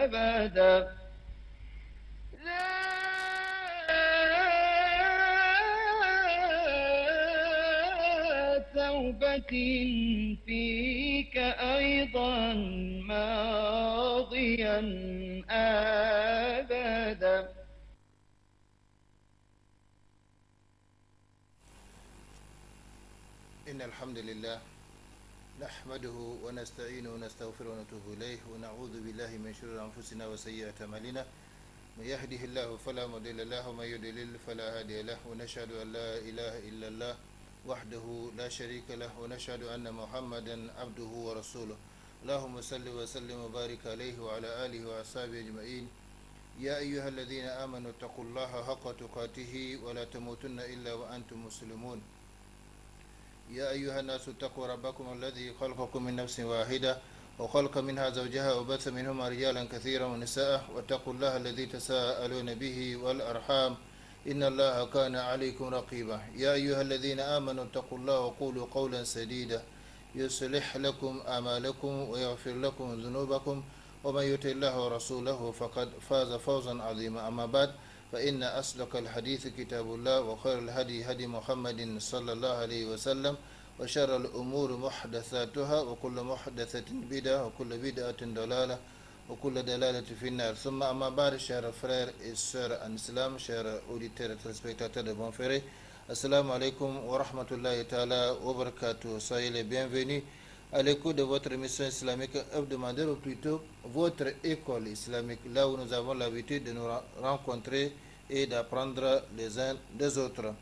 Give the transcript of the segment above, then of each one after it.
أبدا توبة فيك أيضا ماضيا أبدا. إن الحمد لله نحمده ونستعينه ونستغفره ونتوب إليه ونعوذ بالله من شرور أنفسنا وسيئات أعمالنا من يهده الله فلا مضل له ومن يضلل فلا هادي له ونشهد أن لا إله إلا الله وحده لا شريك له ونشهد أن محمدا عبده ورسوله. اللهم صل وسلم وبارك عليه وعلى آله وأصحابه أجمعين. يا أيها الذين آمنوا اتقوا الله حق تقاته ولا تموتن إلا وأنتم مسلمون. يا أيها الناس اتقوا ربكم الذي خلقكم من نفس واحدة وخلق منها زوجها وبث منهما رجالا كثيرا ونساء واتقوا الله الذي تساءلون به والأرحام إن الله كان عليكم رقيبا. يا أيها الذين آمنوا اتقوا الله وقولوا قولا سديدا يصلح لكم أعمالكم ويغفر لكم ذنوبكم ومن يطع الله ورسوله فقد فاز فوزا عظيما. أما بعد فإن أصدق الحديث كتاب الله وخير الهدي هدي محمد صلى الله عليه وسلم وشر الأمور محدثاتها وكل محدثة بدعة وكل بدعة ضلالة وكل دلالة في النار. ثم أما بعد, chers frères et sœurs en islam, chers auditeurs et téléspectateurs de Bonferré, assalamu alaikum wa rahmatullahi ta'ala wa barakatuh. Soyez les bienvenus à l'écoute de votre émission islamique hebdomadaire, ou plutôt votre école islamique, là où nous avons l'habitude de nous rencontrer et d'apprendre les uns des autres.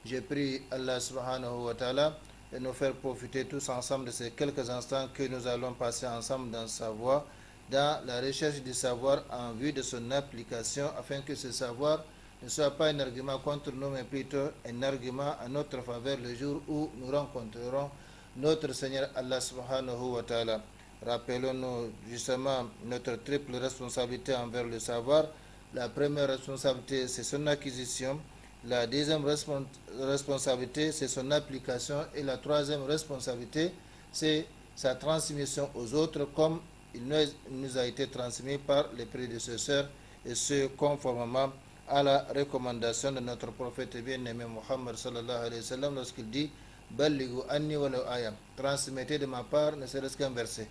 Je prie Allah subhanahu wa ta'ala de nous faire profiter tous ensemble de ces quelques instants que nous allons passer ensemble dans sa voie, dans la recherche du savoir en vue de son application, afin que ce savoir ne soit pas un argument contre nous, mais plutôt un argument en notre faveur le jour où nous rencontrerons notre Seigneur Allah subhanahu wa ta'ala. Rappelons-nous justement notre triple responsabilité envers le savoir. La première responsabilité, c'est son acquisition. La deuxième responsabilité, c'est son application. Et la troisième responsabilité, c'est sa transmission aux autres, comme il nous a été transmis par les prédécesseurs, et ce conformément à la recommandation de notre prophète bien-aimé Muhammad sallallahu alayhi wa sallam lorsqu'il dit Ballighu anni walau ayam, transmettez de ma part ne serait-ce qu'un verset.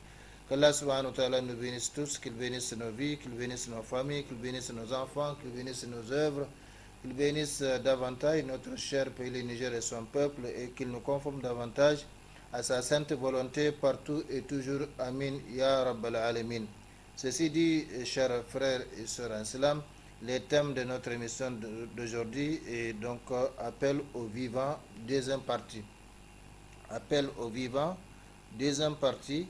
Qu'Allah subhanahu wa ta'ala nous bénisse tous, qu'il bénisse nos vies, qu'il bénisse nos familles, qu'il bénisse nos enfants, qu'il bénisse nos œuvres, qu'il bénisse davantage notre cher pays le Niger et son peuple, et qu'il nous conforme davantage à sa sainte volonté partout et toujours. Amin ya rabbal alamin. Ceci dit, chers frères et sœurs en islam, les thèmes de notre émission d'aujourd'hui est donc appel aux vivants, deuxième partie. Appel aux vivants, deuxième partie.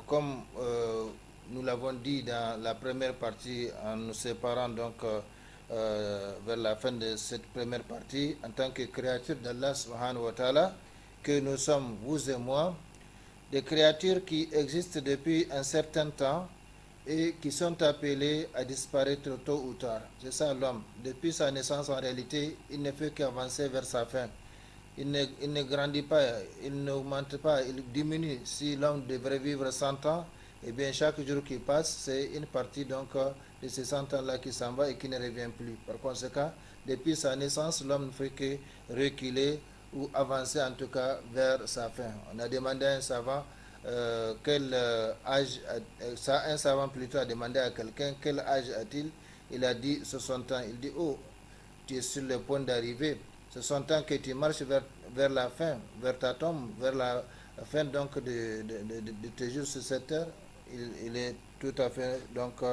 Comme nous l'avons dit dans la première partie, en nous séparant donc vers la fin de cette première partie, en tant que créatures d'Allah subhanahu wa ta'ala, que nous sommes, vous et moi, des créatures qui existent depuis un certain temps et qui sont appelées à disparaître tôt ou tard. C'est ça l'homme. Depuis sa naissance, en réalité, il ne fait qu'avancer vers sa fin. Il ne grandit pas, il n'augmente pas, il diminue. Si l'homme devrait vivre 100 ans, eh bien chaque jour qui passe, c'est une partie donc de ces 100 ans-là qui s'en va et qui ne revient plus. Par conséquent, depuis sa naissance, l'homme ne fait que reculer ou avancer en tout cas vers sa fin. On a demandé à un savant quel âge, un savant plutôt a demandé à quelqu'un quel âge a-t-il. Il a dit 60 ans. Il dit, oh, tu es sur le point d'arriver. 60 ans que tu marches vers la fin, vers ta tombe, vers la fin donc de tes jours sur cette terre. Il est tout à fait donc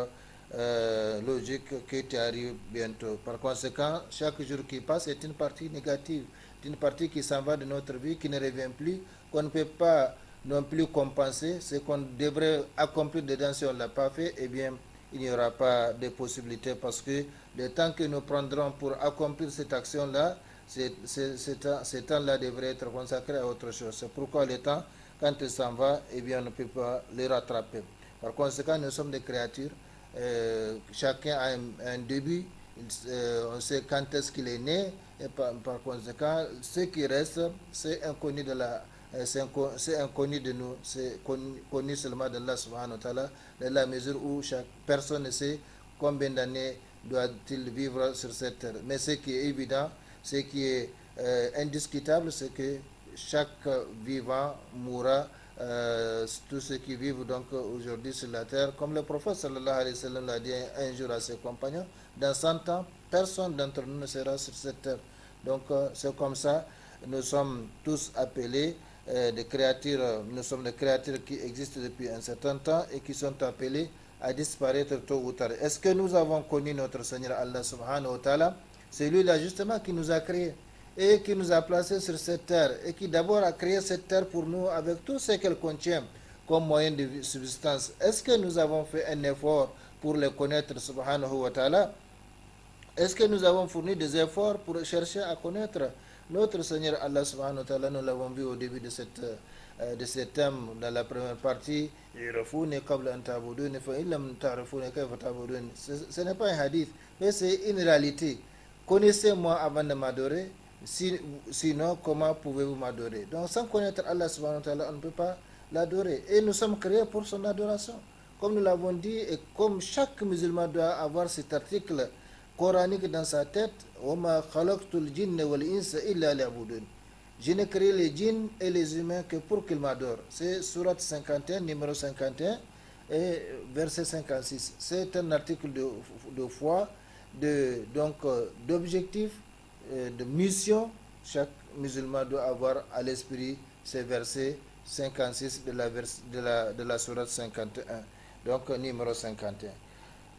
logique que tu arrives bientôt. Par conséquent, chaque jour qui passe est une partie négative, une partie qui s'en va de notre vie, qui ne revient plus, qu'on ne peut pas non plus compenser. Ce qu'on devrait accomplir dedans, si on ne l'a pas fait, eh bien, il n'y aura pas de possibilité, parce que le temps que nous prendrons pour accomplir cette action-là, ces temps-là devrait être consacré à autre chose. C'est pourquoi le temps, quand il s'en va, eh bien, on ne peut pas le rattraper. Par conséquent, nous sommes des créatures. Chacun a un début. On sait quand est-ce qu'il est né. Et par conséquent, ce qui reste, c'est inconnu c'est inconnu de nous, c'est connu seulement d'Allah subhanahu wa ta'ala, dans la mesure où chaque personne ne sait combien d'années doit-il vivre sur cette terre. Mais ce qui est évident, ce qui est indiscutable, c'est que chaque vivant mourra, tous ceux qui vivent donc aujourd'hui sur la terre, comme le prophète sallallahu alayhi wa sallam l'a dit un jour à ses compagnons, dans 100 ans, personne d'entre nous ne sera sur cette terre. Donc c'est comme ça, nous sommes tous appelés des créatures, nous sommes des créatures qui existent depuis un certain temps et qui sont appelées à disparaître tôt ou tard. Est-ce que nous avons connu notre Seigneur Allah subhanahu wa ta'ala? C'est lui là justement qui nous a créés et qui nous a placés sur cette terre et qui d'abord a créé cette terre pour nous avec tout ce qu'elle contient comme moyen de subsistance. Est-ce que nous avons fait un effort pour le connaître subhanahu wa ta'ala? Est-ce que nous avons fourni des efforts pour chercher à connaître notre Seigneur Allah subhanahu wa ta'ala? Nous l'avons vu au début de ce thème dans la première partie. Ce n'est pas un hadith, mais c'est une réalité. Connaissez-moi avant de m'adorer, sinon comment pouvez-vous m'adorer? Donc sans connaître Allah subhanahu wa ta'ala, on ne peut pas l'adorer. Et nous sommes créés pour son adoration. Comme nous l'avons dit, et comme chaque musulman doit avoir cet article coranique dans sa tête, je n'ai créé les djinns et les humains que pour qu'ils m'adorent. C'est Surat 51, numéro 51 et verset 56. C'est un article de foi, d'objectif, de mission. Chaque musulman doit avoir à l'esprit ces versets 56 de la Surat 51, donc numéro 51.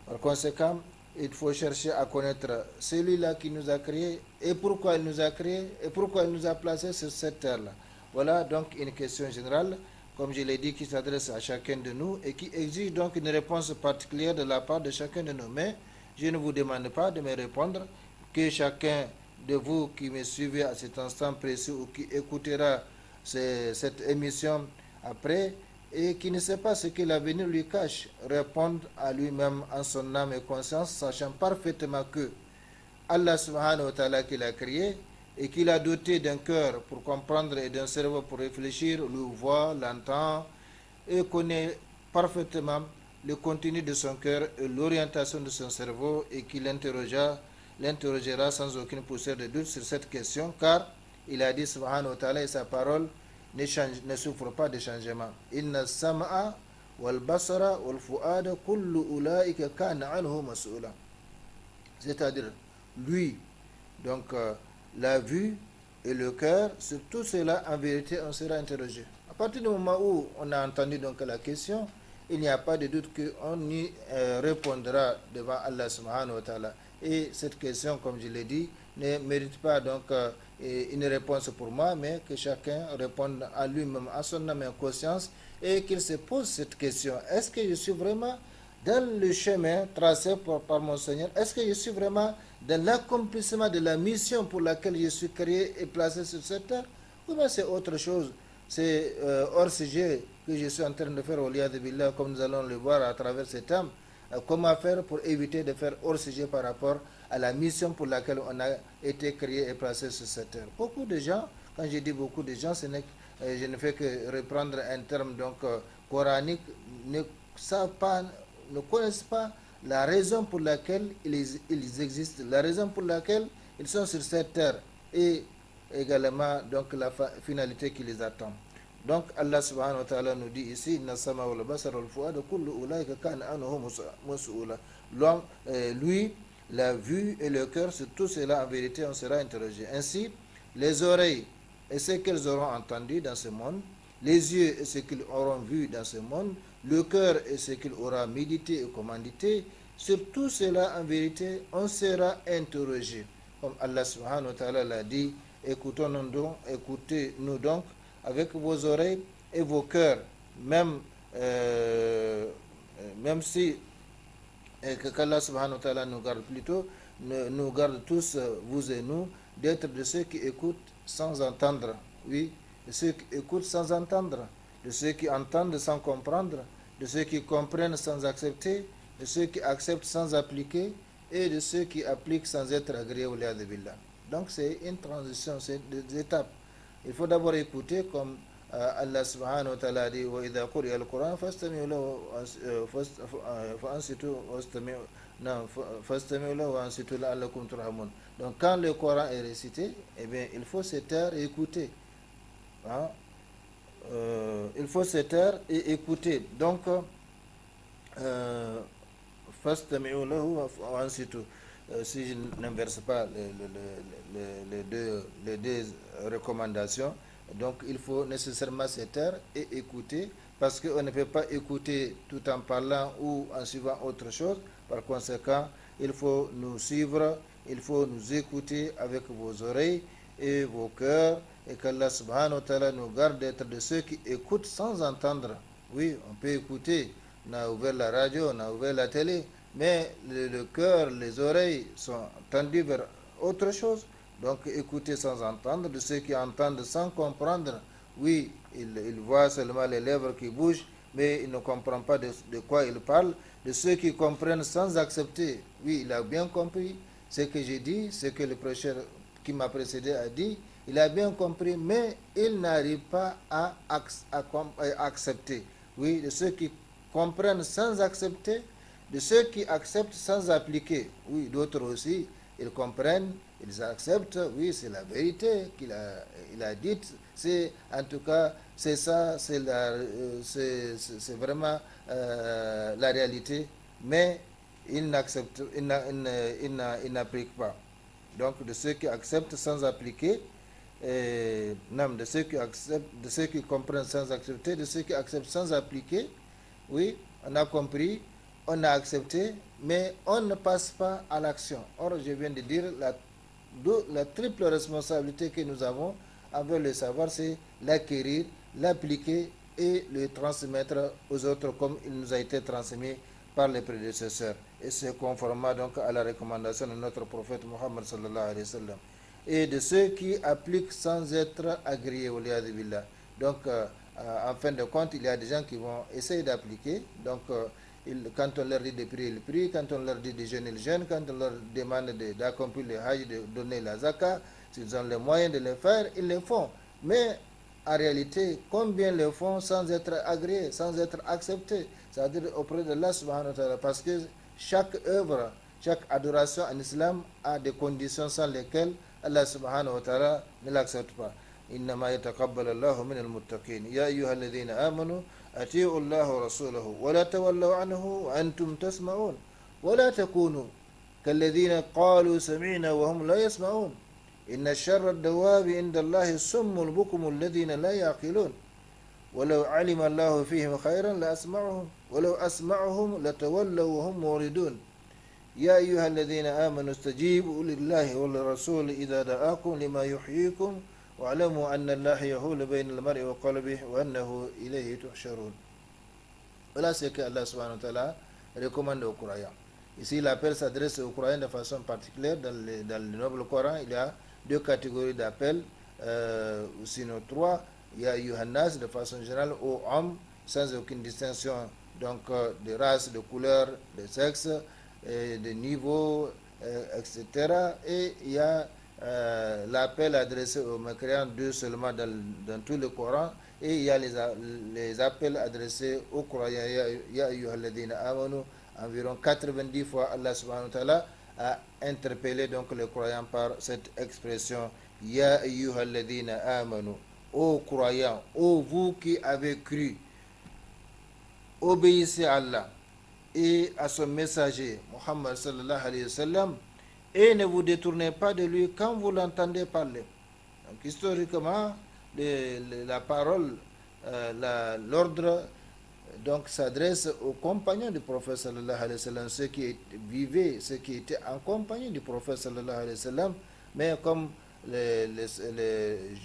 Par conséquent, il faut chercher à connaître celui-là qui nous a créés et pourquoi il nous a créés et pourquoi il nous a placés sur cette terre-là. Voilà donc une question générale, comme je l'ai dit, qui s'adresse à chacun de nous et qui exige donc une réponse particulière de la part de chacun de nous. Mais je ne vous demande pas de me répondre, que chacun de vous qui me suivez à cet instant précis ou qui écoutera cette émission après, et qui ne sait pas ce que l'avenir lui cache, répondre à lui-même en son âme et conscience, sachant parfaitement que Allah subhanahu wa ta'ala qui l'a créé et qui l'a doté d'un cœur pour comprendre et d'un cerveau pour réfléchir, le voit, l'entend et connaît parfaitement le contenu de son cœur et l'orientation de son cerveau, et qui l'interrogera sans aucune poussière de doute sur cette question, car il a dit subhanahu wa ta'ala et sa parole ne souffre pas de changement. Inna sam'a wal basara wal fu'ada kullu ulaika kana anhu mas'ula. C'est-à-dire lui, donc la vue et le cœur, sur tout cela en vérité on sera interrogé. À partir du moment où on a entendu donc la question, il n'y a pas de doute qu'on y répondra devant Allah subhanahu wa ta'ala. Et cette question, comme je l'ai dit, ne mérite pas donc une réponse pour moi, mais que chacun réponde à lui-même, à son âme et conscience, et qu'il se pose cette question. Est-ce que je suis vraiment dans le chemin tracé par mon Seigneur? Est-ce que je suis vraiment dans l'accomplissement de la mission pour laquelle je suis créé et placé sur cette terre? Ou bien c'est autre chose? C'est hors sujet que je suis en train de faire au lieu de billah, comme nous allons le voir à travers ces thèmes. Comment faire pour éviter de faire hors sujet par rapport à la mission pour laquelle on a été créé et placé sur cette terre. Beaucoup de gens, quand je dis beaucoup de gens, je ne fais que reprendre un terme donc coranique, ne connaissent pas la raison pour laquelle ils existent, la raison pour laquelle ils sont sur cette terre, et également donc la finalité qui les attend. Donc Allah subhanahu wa ta'ala nous dit ici, Inna sama wal basar wal fu'ada kullu ulaika kana anhu mas'ula. Lui, la vue et le cœur, sur tout cela en vérité on sera interrogé. Ainsi, les oreilles et ce qu'elles auront entendu dans ce monde, les yeux et ce qu'ils auront vu dans ce monde, le cœur et ce qu'il aura médité et commandité, sur tout cela en vérité on sera interrogé. Comme Allah subhanahu wa ta'ala l'a dit, écoutez-nous donc avec vos oreilles et vos cœurs, même si qu'Allah subhanahu wa ta'ala nous garde plutôt, nous garde tous, vous et nous, d'être de ceux qui écoutent sans entendre, oui, de ceux qui écoutent sans entendre, de ceux qui entendent sans comprendre, de ceux qui comprennent sans accepter, de ceux qui acceptent sans appliquer, et de ceux qui appliquent sans être agréés au lieu de billah. Donc c'est une transition, c'est des étapes. Il faut d'abord écouter, comme Allah subhanahu wa ta'ala dit wa idha quriya al-Qur'an fastami'u lahu fastami'u lahu wa ansitu la'allakum turhamun. Donc quand le Coran est récité, eh bien il faut se taire et écouter. Hein? Il faut se taire et écouter. Donc fastami'u lahu wa ansitu. Si je n'inverse pas les deux recommandations, donc il faut nécessairement se taire et écouter, parce qu'on ne peut pas écouter tout en parlant ou en suivant autre chose. Par conséquent, il faut nous suivre, il faut nous écouter avec vos oreilles et vos cœurs, et qu'Allah subhanahu wa ta'ala nous garde d'être de ceux qui écoutent sans entendre. Oui, on peut écouter, on a ouvert la radio, on a ouvert la télé, mais le cœur, les oreilles sont tendues vers autre chose. Donc écouter sans entendre, de ceux qui entendent sans comprendre. Oui, ils voient seulement les lèvres qui bougent, mais ils ne comprennent pas de quoi ils parlent. De ceux qui comprennent sans accepter. Oui, il a bien compris ce que j'ai dit, ce que le prêcheur qui m'a précédé a dit. Il a bien compris, mais il n'arrive pas à accepter. Oui, de ceux qui comprennent sans accepter, de ceux qui acceptent sans appliquer. Oui, d'autres aussi, ils comprennent, ils acceptent, oui, c'est la vérité qu'il a dite, c'est en tout cas, c'est ça, c'est vraiment la réalité, mais ils n'acceptent, ils n'appliquent pas. Donc, de ceux qui acceptent sans appliquer, non, de ceux qui acceptent, de ceux qui comprennent sans accepter, de ceux qui acceptent sans appliquer, oui, on a compris, on a accepté, mais on ne passe pas à l'action. Or, je viens de dire, la triple responsabilité que nous avons envers le savoir, c'est l'acquérir, l'appliquer et le transmettre aux autres comme il nous a été transmis par les prédécesseurs. Et c'est conformément donc à la recommandation de notre prophète Muhammad sallallahu alayhi wa sallam. Et de ceux qui appliquent sans être agréés au liya de billah. Donc, en fin de compte, il y a des gens qui vont essayer d'appliquer. Donc, quand on leur dit de prier, ils prient. Quand on leur dit de jeûner, ils jeûnent. Quand on leur demande d'accomplir le hajj, de donner la zakat, s'ils ont les moyens de le faire, ils le font. Mais en réalité, combien le font sans être agréés, sans être acceptés? C'est-à-dire auprès de Allah subhanahu wa ta'ala. Parce que chaque œuvre, chaque adoration en islam a des conditions sans lesquelles Allah subhanahu wa ta'ala ne l'accepte pas. إنما يتقبل الله من المتقين يا أيها الذين آمنوا أطيعوا الله ورسوله ولا تولوا عنه وأنتم تسمعون ولا تكونوا كالذين قالوا سمعنا وهم لا يسمعون إن شر الدواب عند الله الصم البكم الذين لا يعقلون ولو علم الله فيهم خيرا لأسمعهم ولو أسمعهم لتولوا وهم موردون يا أيها الذين آمنوا استجيبوا لله وللرسول إذا دعاكم لما يحييكم واعلموا أن الله يحول بين المرء وقلبه وأنه إليه تحشرون. Voilà ce que Allah subhanahu wa ta'ala recommande aux croyants. Ici, l'appel s'adresse aux croyants de façon particulière. Dans le noble Coran, il y a deux catégories d'appels, ou sinon trois. Il y a Yohannas de façon générale aux hommes, sans aucune distinction donc de race, de couleur, de sexe, de niveau, etc. Et il y a l'appel adressé aux mécréants, deux seulement dans tout le Coran, et il y a les appels adressés aux croyants. Ya ayyuhalladhina amanu, environ 90 fois Allah subhanahu wa ta'ala a interpellé donc les croyants par cette expression Ya ayyuhalladhina amanu, ô croyants, ô vous qui avez cru, obéissez à Allah et à son messager Muhammad sallallahu alayhi wa sallam, et ne vous détournez pas de lui quand vous l'entendez parler. Donc historiquement, la parole, l'ordre donc s'adresse aux compagnons du prophète sallallahu alayhi wa sallam, ceux qui vivaient, ceux qui étaient en compagnie du prophète sallallahu alayhi wa sallam. Mais comme les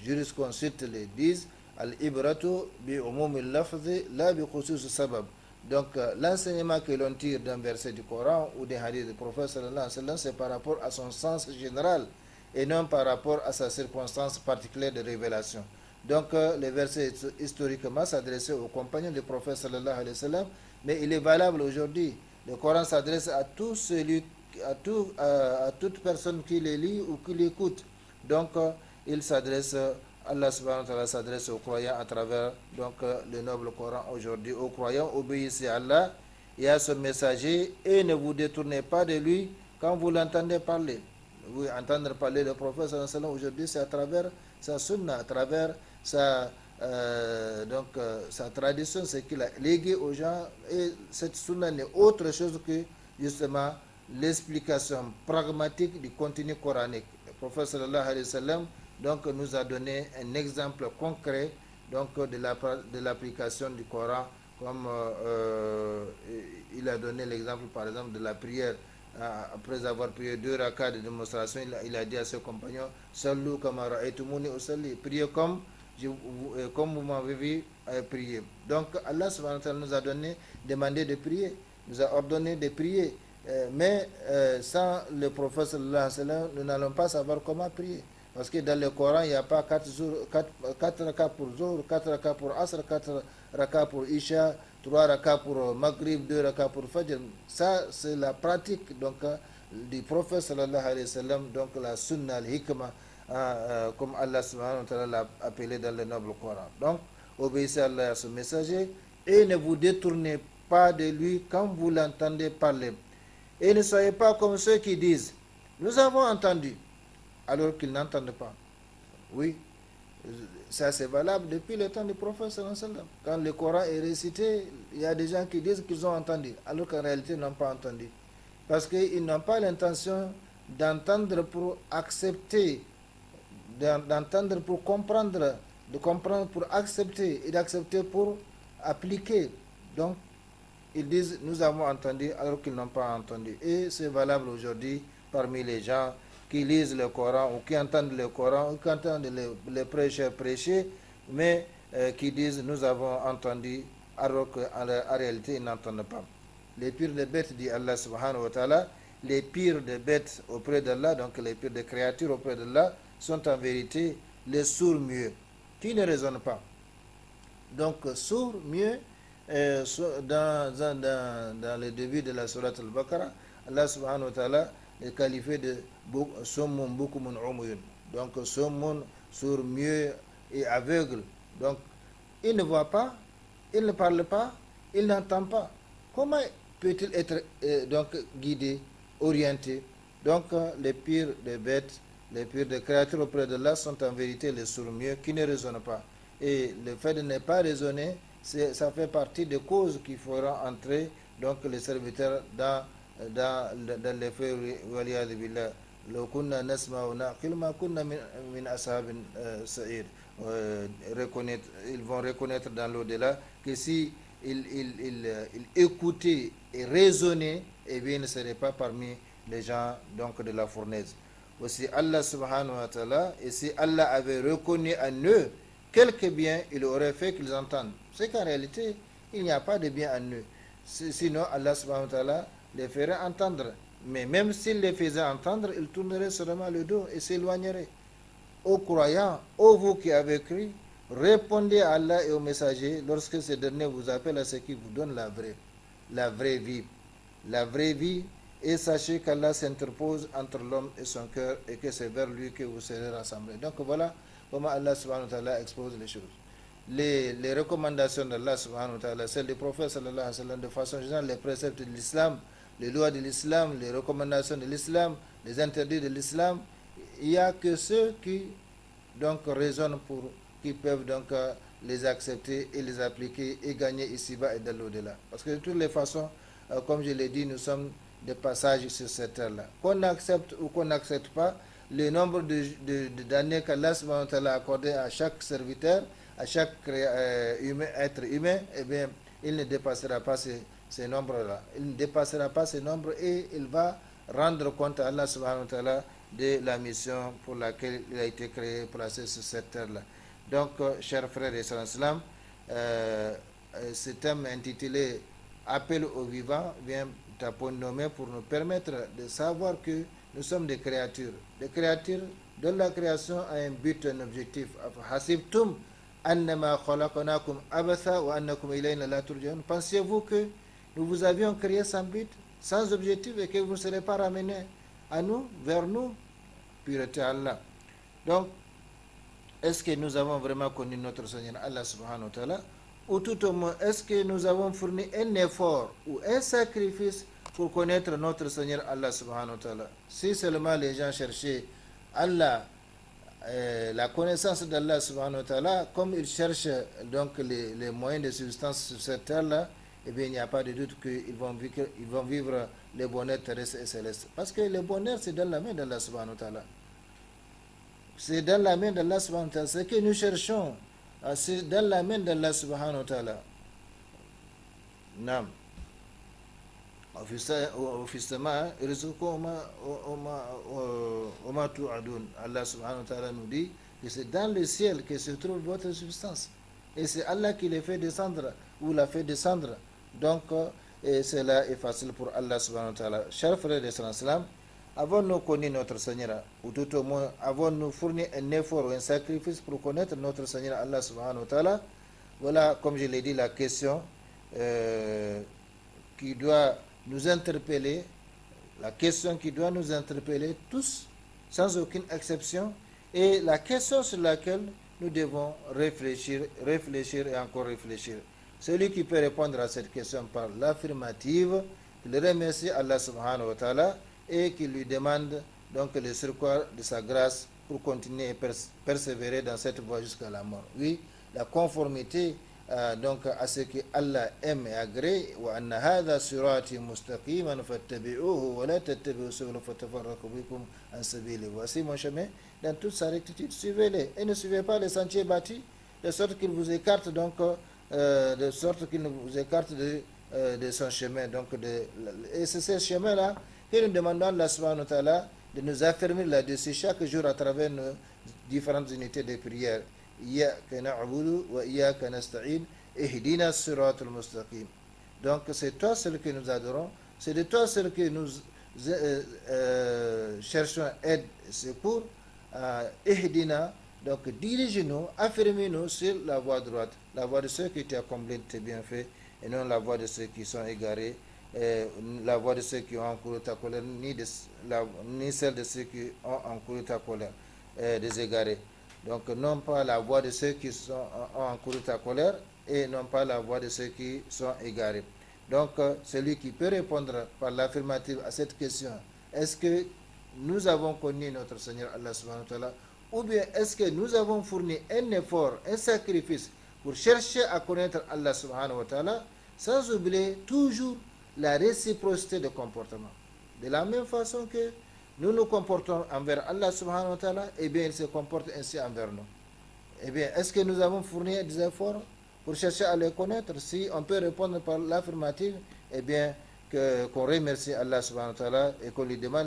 jurisconsultes le disent, al-ibratu bi umum al-lafzi la bi khusus sabab. Donc l'enseignement que l'on tire d'un verset du Coran ou d'un hadith du prophète sallallahu alayhi wa sallam, c'est par rapport à son sens général et non par rapport à sa circonstance particulière de révélation. Donc les versets historiquement s'adressaient aux compagnons du prophète sallallahu alayhi wa sallam, mais il est valable aujourd'hui. Le Coran s'adresse à toute personne qui le lit ou qui l'écoute. Donc il s'adresse Allah subhanahu wa ta'ala s'adresse aux croyants à travers donc le noble Coran aujourd'hui. Aux croyants, obéissez à Allah et à son messager et ne vous détournez pas de lui quand vous l'entendez parler. Vous entendre parler le prophète sallallahu alayhi wa sallam aujourd'hui, c'est à travers sa sunna, à travers sa tradition, ce qu'il a légué aux gens. Et cette sunna n'est autre chose que justement l'explication pragmatique du contenu coranique. Le prophète sallallahu alayhi wa sallam donc nous a donné un exemple concret donc de l'application du Coran, comme il a donné l'exemple par exemple de la prière. Après avoir prié 2 rakats de démonstration, il a dit à ses compagnons, Sallu kama ra'aytumuni usalli, priez comme vous m'avez vu prier. Donc Allah subhanahu wa ta'ala nous a demandé de prier, nous a ordonné de prier. Mais sans le prophète sallallahu alayhi wa sallam, nous n'allons pas savoir comment prier. Parce que dans le Coran, il n'y a pas 4 rakats pour Zohr, 4 rakats pour Asr, 4 rakats pour Isha, 3 rakats pour Maghrib, 2 rakats pour Fajr. Ça, c'est la pratique donc, du prophète sallallahu alayhi wa sallam, donc la sunna, al-hikmah, comme Allah subhanahu wa ta'ala l'a appelé dans le noble Coran. Donc, obéissez à Allah et à son messager et ne vous détournez pas de lui quand vous l'entendez parler. Et ne soyez pas comme ceux qui disent, nous avons entendu, alors qu'ils n'entendent pas. Oui, ça c'est valable depuis le temps du prophète sallallahu alayhi wa sallam. Quand le Coran est récité, il y a des gens qui disent qu'ils ont entendu, alors qu'en réalité ils n'ont pas entendu. Parce qu'ils n'ont pas l'intention d'entendre pour accepter, d'entendre pour comprendre, de comprendre pour accepter et d'accepter pour appliquer. Donc, ils disent, nous avons entendu alors qu'ils n'ont pas entendu. Et c'est valable aujourd'hui parmi les gens qui lisent le Coran ou qui entendent le Coran ou qui entendent les prêcheurs prêcher, mais qui disent nous avons entendu alors qu'en réalité ils n'entendent pas. Les pires des bêtes, dit Allah subhanahu wa ta'ala, les pires des bêtes auprès d'Allah, donc les pires des créatures auprès d'Allah, sont en vérité les sourds muets, qui ne raisonnent pas. Donc sourds muets, dans le début de la sourate al-Baqarah, Allah subhanahu wa ta'ala est qualifié de Sommun bukumun umuyun. Donc Sommun, sourd, muet et aveugle. Donc il ne voit pas, il ne parle pas, il n'entend pas. Comment peut-il être donc guidé, orienté? Donc les pires des bêtes, les pires des créatures auprès de Allah sont en vérité les sourds muets qui ne raisonnent pas. Et le fait de ne pas raisonner, ça fait partie des causes qui feront entrer donc les serviteurs dans les feux. Ils vont reconnaître dans l'au-delà que si ils écoutaient et raisonnaient, eh bien, ils ne seraient pas parmi les gens donc de la fournaise. Aussi Allah subhanahu wa ta'ala, et si Allah avait reconnu en eux quelques biens, il aurait fait qu'ils entendent. C'est qu'en réalité, il n'y a pas de bien en eux. Sinon, Allah subhanahu wa ta'ala les ferait entendre. Mais même s'il les faisait entendre, ils tourneraient seulement le dos et s'éloigneraient. Ô croyants, ô vous qui avez cru, répondez à Allah et aux messagers lorsque ces derniers vous appellent à ce qui vous donne la vraie vie. La vraie vie, et sachez qu'Allah s'interpose entre l'homme et son cœur et que c'est vers lui que vous serez rassemblés. Donc voilà comment Allah subhanahu wa ta'ala expose les choses. Les recommandations d'Allah subhanahu wa ta'ala, celles du prophète sallallahu alayhi wa sallam, de façon générale, les préceptes de l'islam, les lois de l'islam, les recommandations de l'islam, les interdits de l'islam, il n'y a que ceux qui donc raisonnent qui peuvent donc les accepter et les appliquer et gagner ici-bas et dans l'au-delà. Parce que de toutes les façons, comme je l'ai dit, nous sommes de passage sur cette terre-là. Qu'on accepte ou qu'on n'accepte pas, le nombre d'années qu'Allah a accordé à chaque serviteur, à chaque être humain, eh bien, il ne dépassera pas ces nombres-là. Il ne dépassera pas ces nombres et il va rendre compte à Allah subhanahu wa ta'ala de la mission pour laquelle il a été créé, placé sur cette terre-là. Donc, chers frères et sœurs en islam, ce thème intitulé Appel aux vivants vient d'apponommer pour nous permettre de savoir que nous sommes des créatures dont la création a un but, un objectif. Hasibtum annama khalaqnakum abatha wa annakum ilayna la turja'un. Pensez-vous que nous vous avions créé sans but, sans objectif et que vous ne serez pas ramenés à nous, vers nous? Pureté Allah. Donc, est-ce que nous avons vraiment connu notre Seigneur Allah subhanahu wa ta'ala, ou tout au moins est-ce que nous avons fourni un effort ou un sacrifice pour connaître notre Seigneur Allah subhanahu wa ta'ala. Si seulement les gens cherchaient Allah, la connaissance d'Allah subhanahu wa ta'ala, comme ils cherchent donc les moyens de subsistance sur cette terre-là, eh bien il n'y a pas de doute qu'ils vont vivre le bonheur terrestre et céleste. Parce que le bonheur c'est dans la main d'Allah subhanahu wa ta'ala. C'est dans la main d'Allah subhanahu wa ta'ala. Ce que nous cherchons, c'est dans la main d'Allah subhanahu wa ta'ala. Nam. Officiellement, Allah subhanahu wa ta'ala nous dit que c'est dans le ciel que se trouve votre substance. Et c'est Allah qui les fait descendre, ou l'a fait descendre. Donc, cela est facile pour Allah subhanahu wa ta'ala. Chers frères et sœurs, avons-nous connu notre Seigneur, ou tout au moins avons-nous fourni un effort ou un sacrifice pour connaître notre Seigneur Allah subhanahu wa ta'ala? Voilà, comme je l'ai dit, la question qui doit nous interpeller, la question qui doit nous interpeller tous, sans aucune exception, et la question sur laquelle nous devons réfléchir et encore réfléchir. Celui qui peut répondre à cette question par l'affirmative, il remercie Allah subhanahu wa ta'ala et qui lui demande donc le surcroît de sa grâce pour continuer et persévérer dans cette voie jusqu'à la mort. Oui, la conformité donc à ce que Allah aime et agrée. Wa anna hadha sirati mustaqiman fattabi'uhu wa la tattabi'u subula fatafarraqu bikum an sabili. Voici mon chemin dans toute sa rectitude, suivez-les et ne suivez pas les sentiers battus de sorte qu'il vous écarte donc de sorte qu'il ne vous écarte de son chemin. Donc et c'est ce chemin-là que nous demandons à Allah subhanahu wa ta'ala de nous affermir là-dessus chaque jour à travers nos différentes unités de prière. Iyyaka na'budu wa iyyaka nasta'in ihdina as-siratal mustaqim. Donc c'est toi seul que nous adorons, c'est de toi seul que nous cherchons aide et secours. Ihdina, donc dirige-nous, affirme-nous sur la voie droite, la voie de ceux qui t'ont comblé de tes bienfaits et non la voie de ceux qui sont égarés, la voie de ceux qui ont encouru ta colère, ni celle de ceux qui ont encouru ta colère, des égarés. Donc non pas la voie de ceux qui ont encouru ta colère et non pas la voie de ceux qui sont égarés. Donc celui qui peut répondre par l'affirmative à cette question, est-ce que nous avons connu notre Seigneur Allah subhanahu wa ta'ala, ou bien est-ce que nous avons fourni un effort, un sacrifice pour chercher à connaître Allah subhanahu wa ta'ala, sans oublier toujours la réciprocité de comportement. De la même façon que nous nous comportons envers Allah subhanahu wa ta'ala, eh bien il se comporte ainsi envers nous. Eh bien, est-ce que nous avons fourni des efforts pour chercher à le connaître? Si on peut répondre par l'affirmative, eh bien qu'on remercie Allah subhanahu wa ta'ala et qu'on lui demande